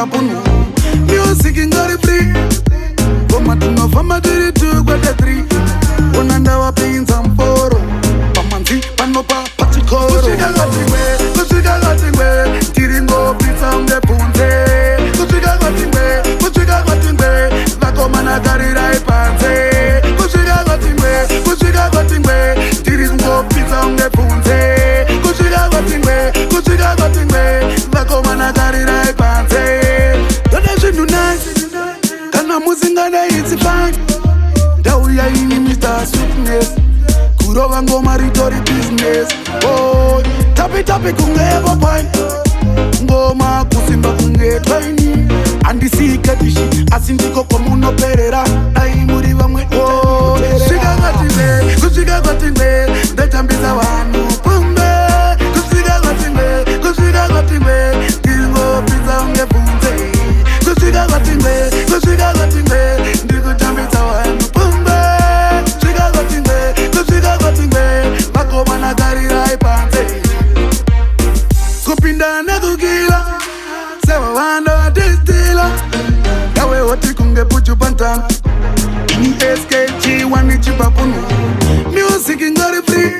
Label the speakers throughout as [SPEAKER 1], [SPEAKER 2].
[SPEAKER 1] chipapunu. Music ingari free. Koma tunofamba tiri 2 kwete 3. Unanda wapinza mporo. Pamanzi panopa pachikoro. Kusvika kwatingwe, tiri ngopinza ungepunze. Kusvika kwatingwe, vakomana karira ipanze. Kusvika kwatingwe, tiri ngopinza ungepunze. Kusvika kwatingwe, vakomana karira ipanze. Dona zvinhu nice, kana musingana it's fine. Dauya ini Mr. Sweetness, kurova ngoma ritori business. Oh, tapi kungevo pine, ngoma kusimba kunge twaini. Andisika dishi, asindiko kwa munoperera. Dai muri vamwe oh, kusvika kwatingwe, ndachambisa vanhu pumbe. Kusvika kwatingwe, ndingopinza ungebvunze. Kusvika kwatingwe, ndikuchambisa vanhu pumbe. Kusvika kwatingwe, vakomana karira ipanze. Kupinda nekukila, sevavanda vatistila. Yawe woti kunge puchu pantana. SKG wani chipapunu. Music ingari free.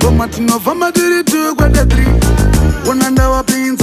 [SPEAKER 1] Koma tunofamba tiri 2 kwete 3. Unanda wapinza